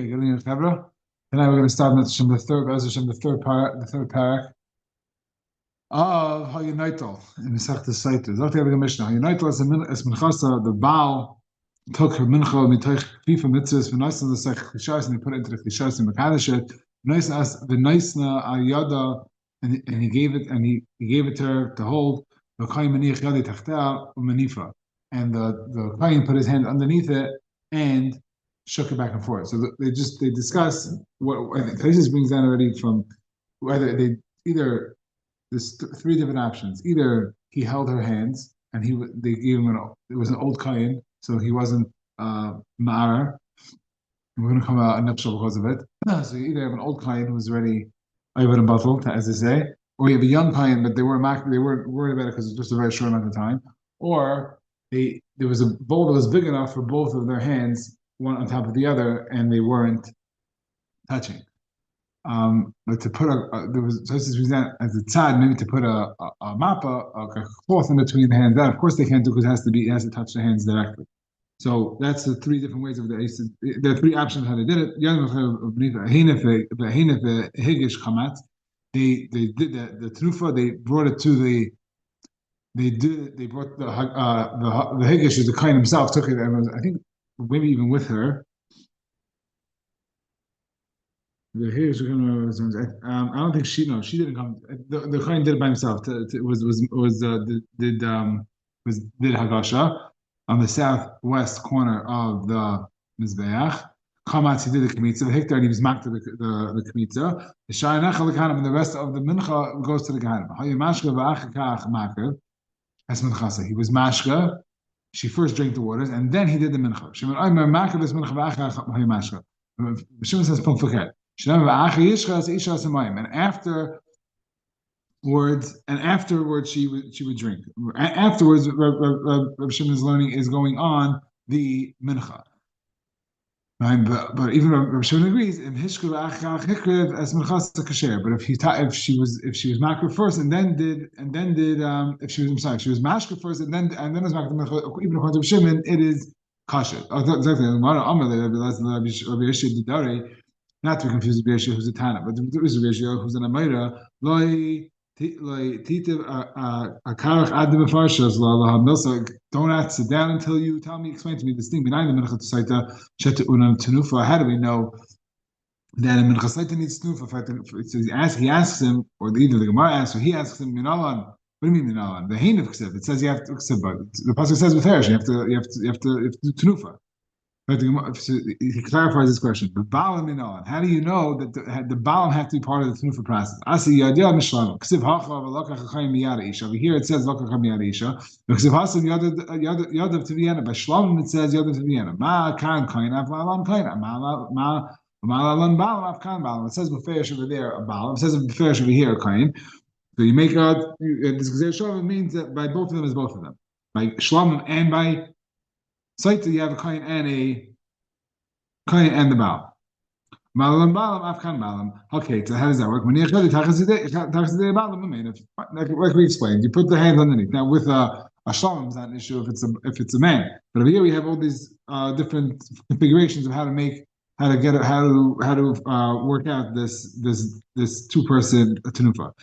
Okay, getting your Chevra. Tonight we're going to start the third parak of Hayunaitel in Masechta Sotah. Zok the Mishnah. Hayunaitel is minchasa. The Baal took her mincha mitoich fifa mitzvahs v'noisna the sech chishas and he put it into the chishas and mekadeshet. The noisna ayada and he gave it to her to hold. The kain maniach yadi tachta umanifa, and the kain put his hand underneath it and shook it back and forth. So they discuss what I think Taisus brings down already from whether either there's three different options. Either he held her hands and they gave him it was an old kain, so he wasn't ma'ara. And we're going to come out a nuptial because of it. So you either have an old kain who was already over and bottled, as they say, or you have a young kain, but they weren't worried about it because it was just a very short amount of time, or there was a bowl that was big enough for both of their hands, one on top of the other, and they weren't touching. But to put there was so this is as a tzad, maybe to put a mappa, a cloth in between the hands. That of course they can't do because it has to touch the hands directly. So that's the three different ways of there are three options how they did it. They did the tenufa. They brought it to they brought the higgish, the kain himself took it and was, I think, maybe even with her. The higgish, I don't think she didn't come. The kain did it by himself. Did hagasha on the southwest corner of the mizbeach. Kamatz, he did the kmitza. The hektar, and he was marked to the kmitza. The shayinach l'kahanim, and the rest of the mincha goes to the kahanim. Hayimashka v'achakach makev. As minchasa, he was mashka. She first drank the waters, and then he did the mincha. Shimon Omer makev is mincha v'achakach hayimashka. Shimon says pum fuket. Shimon v'achak yishcha as isha semayim, and afterwards she would drink. Afterwards, Rav Shimon's learning is going on the mincha. Right, but even Rav Shimon agrees in hishkul achach hikriv as minchas kasher. But if she was makra first and then did if she was mashka first and then was makra, even according to Rav Shimon, it is kasher. Exactly. Not to be confused with Rabbi Yeshua who's a Tana, but there is Rabbi Yeshua who's an Amira. Don't have to sit down until you explain to me this thing behind the mincha tenufa. How do we know that a mincha saita needs tenufa? So he asks him, or either the Gemara asks, or he asks him, minalan. What do you mean minalan? The hain of ksef. It says you have to ksef, but the pasuk says with herish, you have to do tenufa. But he clarifies this question. The balam minalan. How do you know that the balam have to be part of the tenufa process? Asi yadia mishlama. Ksiv hacha v'lokach chayim miyada isha. Over here it says lokach miyada isha. Ksiv hasim yadav t'viena. By shlamim it says yadav t'viena. Ma kan kainav ma'alam kainav. Ma'alam balam af kan balam. It says b'feish over there a balam. It says b'feish over here a kain. So you make out this gzeir shavim means that by both of them is both of them. By shlamim and by Sotah, you have a kain and the baal. Malam balam afkan balam. Okay, so how does that work? Like we explained, you put the hands underneath. Now with a shalom is not an issue if it's a man, but over here we have all these different configurations of how to work out this two-person tenufa.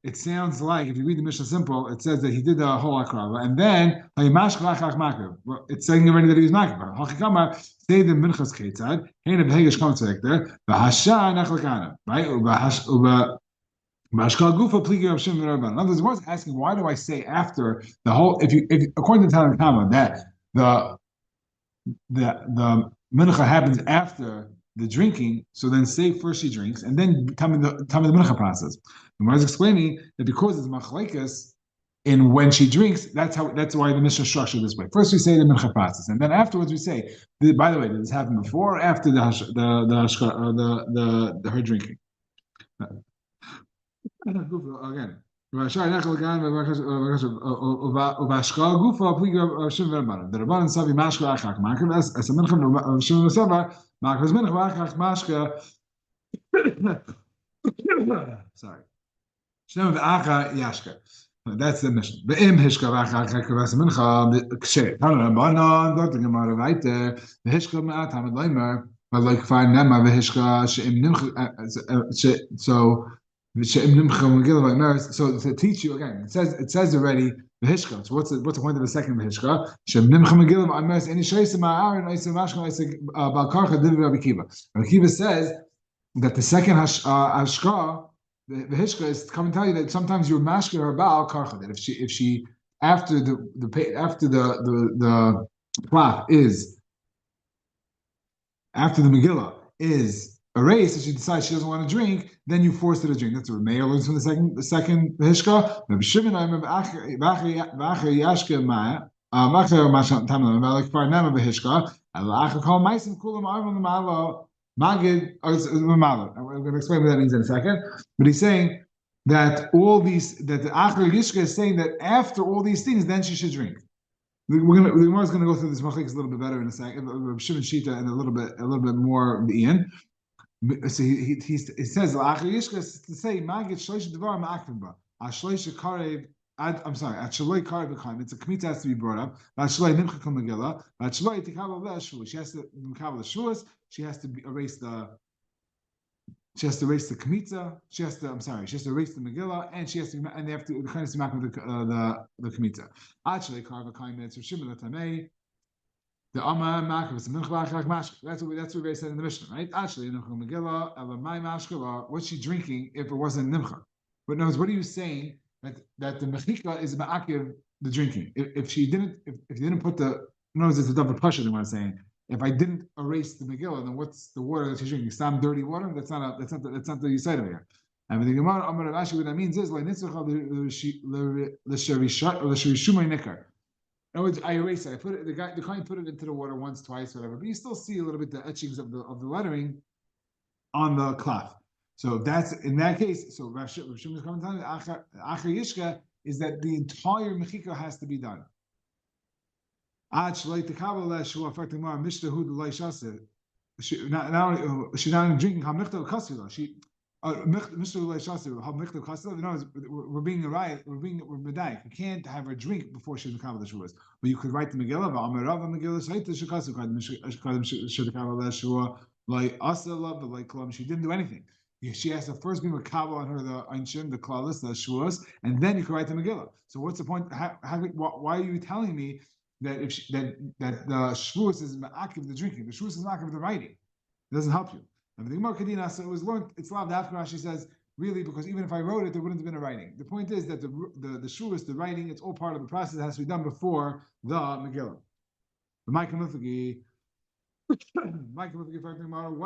It sounds like if you read the Mishnah simple, it says that he did the whole akrava, and then it's saying already that he was makriv. Hachikamar say the minchas ketzad. Hein of hegesh comes like there. V'hasha nachlekana, right? Bashkal gufa pligi Rav Shimon Rabban. In other words, one's asking, why do I say after the whole? If according to Tanna Kama that the mincha happens after the drinking, so then say first she drinks, and then tell me the mincha process. The Gemara is explaining that because it's machlekes in when she drinks, that's why the Mishnah is structured this way. First we say the mincha process, and then afterwards we say, by the way, did this happen before or after her drinking? Again. The Rabbanan Savi Mashka Achak Makar as a mincha of Shimon Savar Makar's mincha Achak Mashka. Sorry. Shem Acha Yashka. That's the mission. Be'im hishka v'achar kavas mincha kshe. Tana Rabbanan, dort the Gemara weiter. V'hishka ma'at hamad leimer. But like fine nema v'hishka she'im nimcha. So she'im nimcha megillah v'imers. So to teach you again, it says already v'hishka. So what's the point of the second v'hishka? She'im nimcha megillah v'imers. Any shaysim ma'aron oisem mashka oisem balkarcha div Rabbi Kiva. Rabbi Kiva says that the second hashka. The hishka is to come and tell you that sometimes you're mashkin her baal karcha. That if she after the plot is after the Megillah is erased, if she decides she doesn't want to drink, then you force her to drink. That's what Meir learns from the second hishka. Rabbi Shimon, I remember v'acher yashke ma'ah. V'acher masham tamim v'alek farnam v'hishka. V'acher kol ma'asim kulam arvon l'ma'alo. Magid, I'm going to explain what that means in a second. But he's saying that that the Achar Yishka is saying that after all these things, then she should drink. The Gemara is going to go through this machlekes a little bit better in a second. Shimon Shita and a little bit more Ian. So he says the Achar Yishka is to say Magid Shloish Devar Ma'akrim Ba. Shloish Karev. I'm sorry. At Shaloi Karev B'Chaim, it's a Kmitza has to be brought up. At Shaloi Nimcha Kol Megillah. At Shaloi Tikabel Le'Shuas. She has to Tikabel Le'Shuas. She has to erase the Kmitza. She has to erase the Megillah, and they have to kind of smack with the Kmitza. Actually, Karva Kaimetz or Shimon Tamei. The Amma Makav is Minchla Mashka. That's what we said in the Mishnah, right? Actually, Nimcha Megillah, Ela Mai Mashka. What's she drinking if it wasn't Nimcha? But knows what are you saying that the Mechika is Ma'akiv the drinking? If you didn't put the knows it's a double pressure. They want to say. If I didn't erase the Megillah, then what's the water that she's drinking? Some dirty water? That's not the side of here. And the Gemara Amar Rashi, what that means is like nitzchacha l'sharishumay nikar. In other words, I erase it. I put it. The client put it into the water once, twice, whatever. But you still see a little bit the etchings of the lettering on the cloth. So that's in that case. So Rav Shimon is coming to tell you Achar Yishka is that the entire mechika has to be done. She's not only drinking hamlichta kasila. We're being right. We're medayik. You can't have her drink before she's mekabel the shuas. But you could write the Megillah. She didn't do anything. She has to first be mekabel on her the einshim, the klalis, the shuas, and then you can write the Megillah. So what's the point? Why are you telling me that that the shvuas is ma'akiv the drinking, the shvuas is ma'akiv the writing? It doesn't help you. And the Gemara Kadina, so it was learned. It's Lav Daf. Rashi says really because even if I wrote it, there wouldn't have been a writing. The point is that the shvuas, the writing, it's all part of the process. It has to be done before the Megillah. The Micah Mufagi, what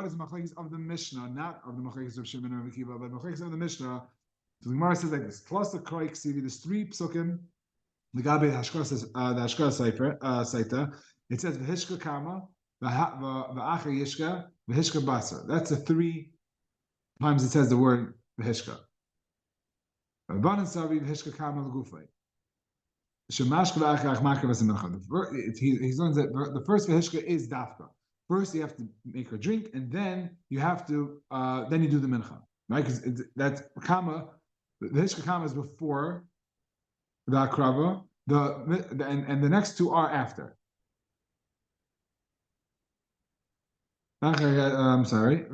is machlekes of the Mishnah, not of the machlekes of Shimon or Kiva, but machlekes of the Mishnah? So the Gemara says like this: plus the Kroik Sivi, there's 3 psukim. The Gabi Hashkar says the Hashkar Saita. It says v'hishka kama, v'acher yishka, v'hishka basa. That's the 3 times it says the word v'hishka. Rabbanan savi v'hishka kama l'gufay. Shemashka v'acher achmaka v'semincha. He learns that the first v'hishka is dafka. First you have to make her drink, and then you have to then you do the mincha, right? Because that's kama. The v'hishka kama is before the akrava, and the next 2 are after. I'm sorry.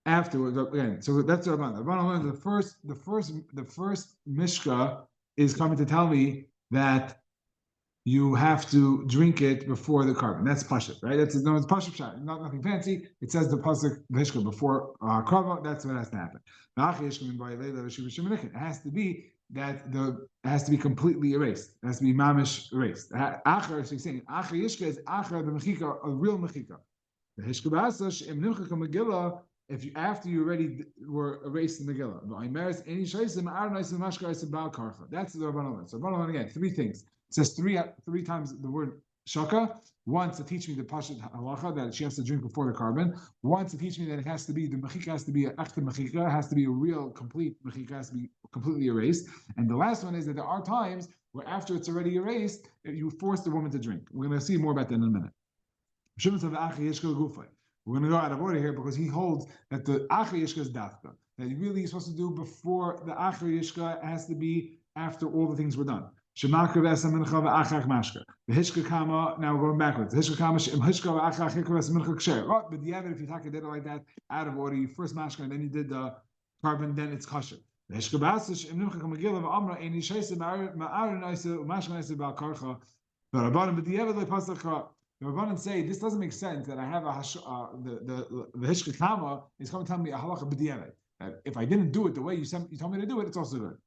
Afterwards, again. So that's the Rabbanan. The first mishka is coming to tell me that you have to drink it before the carbon. That's pashat, right? It's pashat shot. Nothing fancy. It says the pasuk v'hishka before krava. That's what has to happen. It has to be that it has to be completely erased. It has to be mamish erased. Achar, so he's saying achar yishka is achar the mechika, a real mechika. The hishka b'asa she'em nimcha Megillah. If you after you already were erased the Megillah, that's the Rabbanan. So Rabbanan again, 3 things. It says three times the word shaka. Once to teach me the pashat halacha that she has to drink before the carbon. Once to teach me that it has to be the mechika has to be an echte mechika, has to be a real complete mechika, has to be completely erased. And the last one is that there are times where after it's already erased, you force the woman to drink. We're going to see more about that in a minute. We're going to go out of order here because he holds that the acher yishka is dafka. that you're supposed to do before the Acher Yishka. It has to be after all the things were done. Shemakar v'esa mincha v'achach mashka. The Hishka Kama, now we're going backwards. The Hishka Kama, Hishka v'achach hikra v'esa mincha k'sher. Oh, but the if you did it like that, out of order, you first mashka and then you did the carbon, then it's kosher. The Hishka b'asish, im nimcha k'magila v'amra, ein yishaisa ma'ar naisa, mashka naisa ba'karcha. But Rabbanan, but the Rabbanan say this doesn't make sense that I have the Hishka Kama is coming to tell me a halacha b'diavad. If I didn't do it the way you told me to do it, it's also good.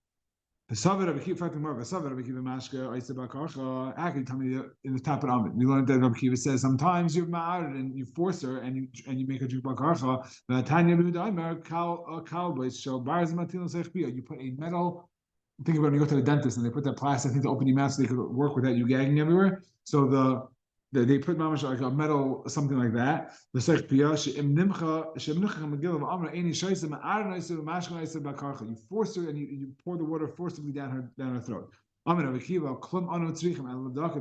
The Sotah Daf keep fighting more. The Sotah Daf keep mashka. I said bakarcha. Actually, tell me in the top of Amid. We learned that Rabbi Kiva says sometimes you're mad and you force her and you make her drink bakarcha. But Tanya b'daimer kal boys show bars matilon seichbia. You put a metal. Think about when you go to the dentist and they put that plastic thing to open your mouth so they could work without you gagging everywhere. So they put mamash like a metal something like that. The seichbia she'im nimcha megillah v'amra eini shaisa ma'ar naisa v'mashka naisa bakarcha. You force her and you pour the water forcibly down her throat. The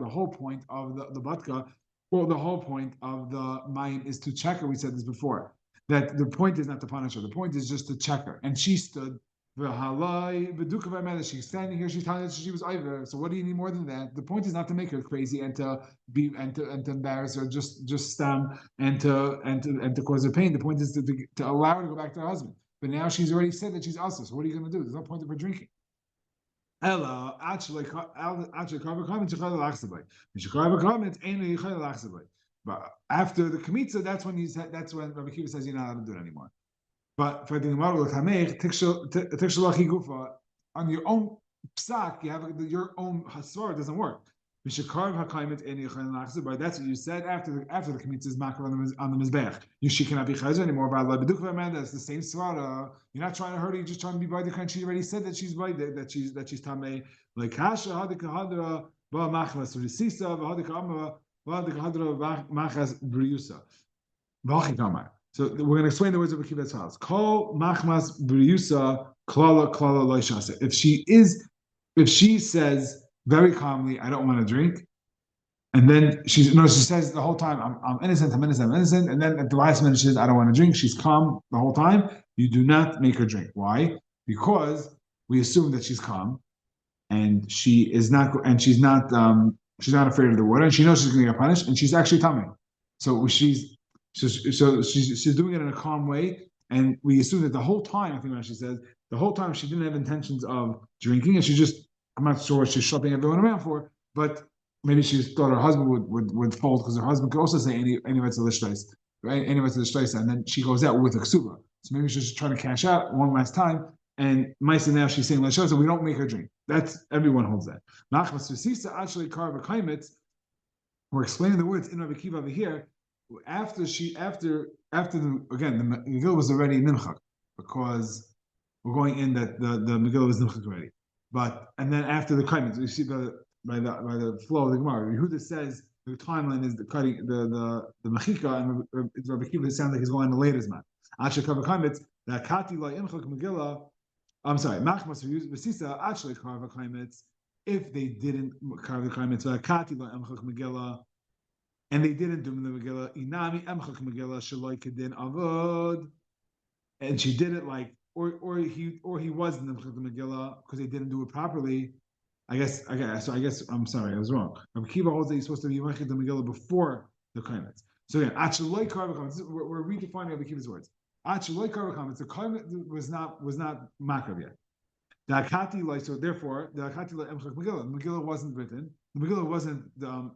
whole point of the batka, well, the whole point of the mayim is to check her. We said this before. That the point is not to punish her. The point is just to check her. And she stood. She's standing here. She's telling us she was over. So what do you need more than that? The point is not to make her crazy and to embarrass her, just and to cause her pain. The point is to allow her to go back to her husband. But now she's already said that she's also. So what are you going to do? There's no point of her drinking. Ella actually but after the Kmitza, that's when Rabbi Kiva says you're not allowed to do it anymore. But for the Gemara on your own psak, you have your own hasvar, doesn't work. That's what you said after the Kmitza is makar on the Mizbech. She cannot be chayzer anymore. That's the same svara. You're not trying to hurt her, you're just trying to be by the kind. She already said that she's by that she's tamei. Like hasha hadika hadra ba machmas risisa v'hadika amra v'hadika hadra machas briusa. So we're going to explain the words of Akiva's house. Kol machmas briusa klala loishasa. If she says very calmly, I don't want to drink, and then she says the whole time, I'm innocent, I'm innocent, and then at the last minute she says, I don't want to drink. She's calm the whole time. You do not make her drink. Why? Because we assume that she's calm, and she's not afraid of the water, and she knows she's going to get punished, and she's actually tummy. So she's doing it in a calm way, and we assume that the whole time, I think what she says, the whole time she didn't have intentions of drinking, and she just, I'm not sure what she's shopping everyone around for, but maybe she thought her husband would fold, because her husband could also say any of right? Any of and then she goes out with a ksuba. So maybe she's just trying to cash out one last time, and Maisa now she's saying l'shtais, so we don't make her drink. That's everyone holds that. We're explaining the words in Rabbi Kiva over here. After the Megillah was already nimchak, because we're going in that the Megillah was nimchak already. And then after the kaimet, you see by the flow of the Gemara, Yehuda says the timeline is the cutting the mechika, and Rabbi Kiva sounds like he's going the latest man. Asher kavah kaimet that kati la imchak Megillah. I'm sorry, machmas v'sisa actually kavah kaimet. If they didn't kavah kaimet, kati la imchak Megillah. And they didn't do the Megillah. Inami emchak Megillah shaloi kedin avod, and she did it like, or he was in the Megillah because they didn't do it properly. I guess I'm sorry, I was wrong. Rabbi Kiva holds that he's supposed to be mechid the Megillah before the kaimet. So again, achaloi karvakamitz. We're redefining Rabbi Kiva's words. Achaloi karvakamitz. The kaimet was not makav yet. The akati like, so therefore the akati like emchak Megillah. The Megillah wasn't written. The Megillah wasn't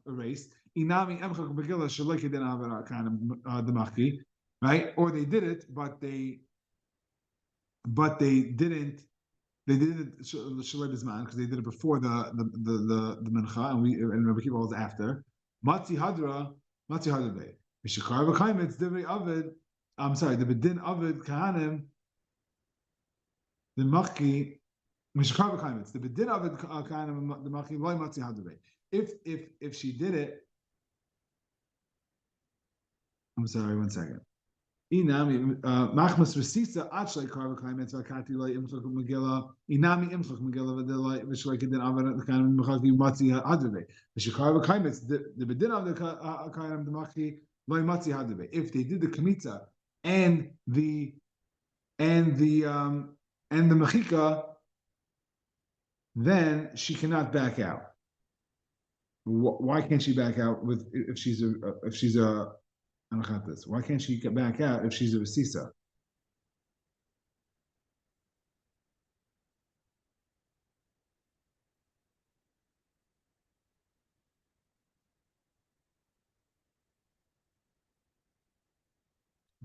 erased. Inami emchak Megillah shaloi kedin avod kind of the machki, right? Or they did it, but they didn't shaloi bisman because they did it before the mincha, and Rabbi Kiva holds after. Matzi hadra be. Mishakar v'kaimetz divrei avid. I'm sorry, the bedin avid kahanim. The machki mishakar v'kaimetz. The bedin avid kahanim the machki loy matzi hadra be. If she did it, I'm sorry, one second. Inami machmas resisa achlei karva kaimetz v'kati loy imchak Megillah. Inami imchak Megillah v'delay v'shloi kedin avid the kind of machki matzi hadra be. Mishakar v'kaimetz the bedin avid kahanim the machki loy matzi hadra be. If they did the kmitza and the and the mechika, then she cannot back out. Why can't she back out if she's a anachatas? Why can't she back out if she's a resisa?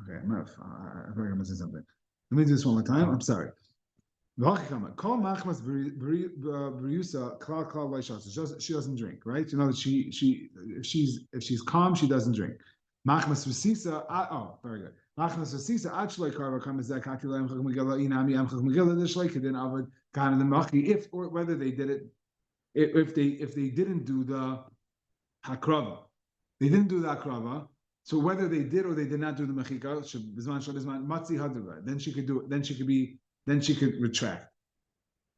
Okay, I feel like I'm missing something. Let me do this one more time. I'm sorry. She doesn't drink, right? You know that if she's calm, she doesn't drink. Machmas v'sisa. Oh, very good. Machmas v'sisa. Actually, karva comes that kakilem chach megillah inami am chach megillah dishlake then avad kind of the machi. If or whether they did it, if they didn't do the hakrava, they didn't do the hakrava. So whether they did or they did not do the mechika, matzi hadra, then she could do it. Then she could retract.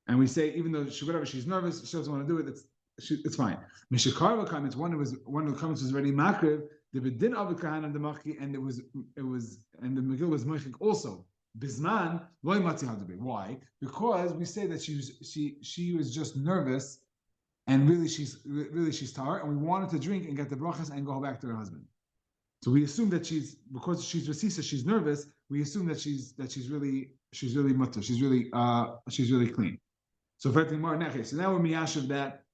And we say even though whatever she's nervous, she doesn't want to do it. It's fine. Mishakarva comments one of the comments was already makriv. The bedin avid kahana the machki, and it was and the Megillah was machik also. Bisman loy matzi hadra. Why? Because we say that she was just nervous, and really she's tired, and we wanted to drink and get the brachas and go back to her husband. So we assume that because she's resisa, she's nervous. We assume that she's really mutter, she's really clean. So so now we're miyashiv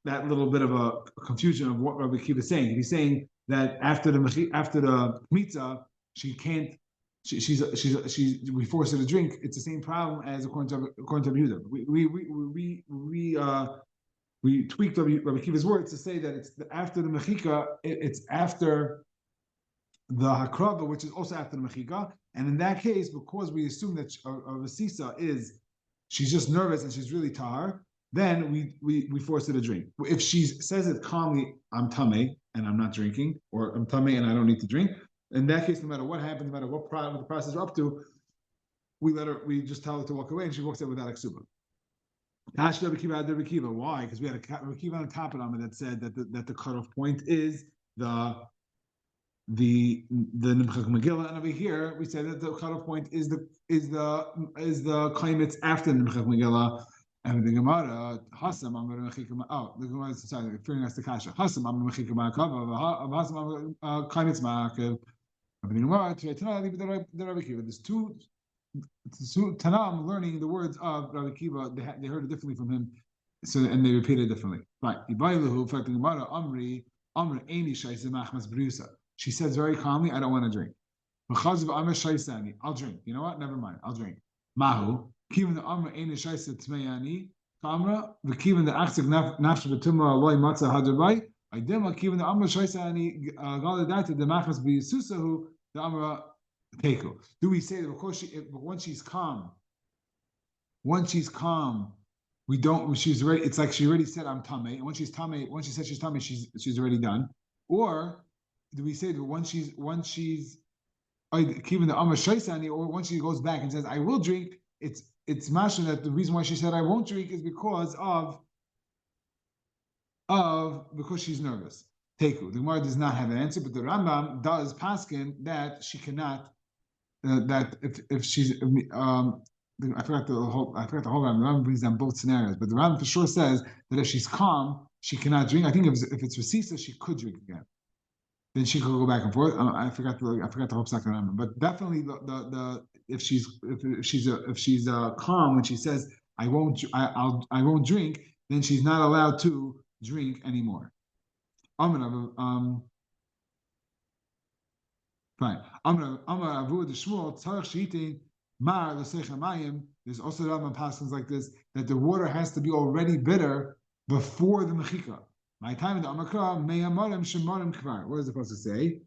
that little bit of a confusion of what Rabbi Akiva is saying. He's saying that after the mitzvah, she can't. We force her to drink. It's the same problem as according to Yehuda. We tweaked Rabbi Akiva's words to say that it's after the mechika. It's after the hakrava, which is also after the mechika, and in that case, because we assume that a resisa she's just nervous and she's really tar, then we force her to drink. If she says it calmly, I'm tame and I'm not drinking, or I'm tame and I don't need to drink, in that case, no matter what happens, no matter what the process we're up to, we just tell her to walk away, and she walks out without a ksuba. Why? Because we had a Kiva on the top of it that said that the cutoff point is the Nimchak Megillah, and over here we say that the cutoff point is the climates after the Nimchak Megillah, and the Gemara Hasam Amar Mechikam. Oh, the Gemara is sorry, referring us to Kasha. Hasam Amar Mechikam Ma'akav, Hasam Amar climates Ma'akav. The Gemara the Rabbi Kiva. There's two Tanam learning the words of Rabbi Kiva. They heard it differently from him, so and they repeated it differently. Right. Ibayluhu fact the Gemara Amri Eini Shaisa Machmas Brusa. She says very calmly, I don't want to drink. I'll drink. You know what? Never mind. I'll drink. Mahu. Kivan the Amra Eina Shaisa Tmeyani. Kamra. Kivan the Achzik Nafsh Betumra Loy Matza Hadrabai. Idema Kivan the Amra Shaisani Galadata the Machmas Bisusahu the Amra Teku. Do we say that because once she's calm, we don't. She's ready. It's like she already said I'm tame, and once she said she's tame, she's already done. Or do we say that once she's keeping the Amar Shaisani, or once she goes back and says I will drink, it's mashma that the reason why she said I won't drink is because because she's nervous. Teku. The Gemara does not have an answer, but the Rambam does paskin that she cannot. That if she's I forgot the whole Rambam. The Rambam brings down both scenarios, but the Rambam for sure says that if she's calm, she cannot drink. I think if it's resisa, she could drink again. Then she could go back and forth. I forgot the whole second Rambam, but definitely if she's calm when she says I won't drink, then she's not allowed to drink anymore. Fine. There's also Rambam passages like this that the water has to be already bitter before the mechika. My time in the Amakra, Meyamarim Shemarim Kvar. What is it supposed to say?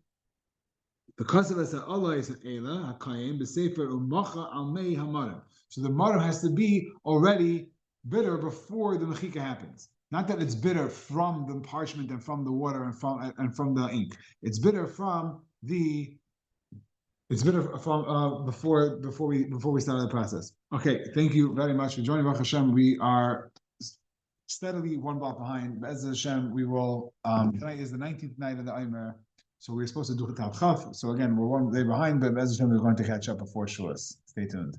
Because of us, Allah is an Elah, Hakayim, Besefer Umacha Al Mei Hamarim. So the marim has to be already bitter before the mechika happens. Not that it's bitter from the parchment and from the water and from the ink. It's bitter from before we started the process. Okay, thank you very much for joining. Baruch Hashem, we are steadily one block behind. Be'ez Hashem, we will. Tonight is the 19th night of the Omer, so we're supposed to do Chaf. So again, we're one day behind, but Be'ez Hashem, we're going to catch up before Shulas. Stay tuned.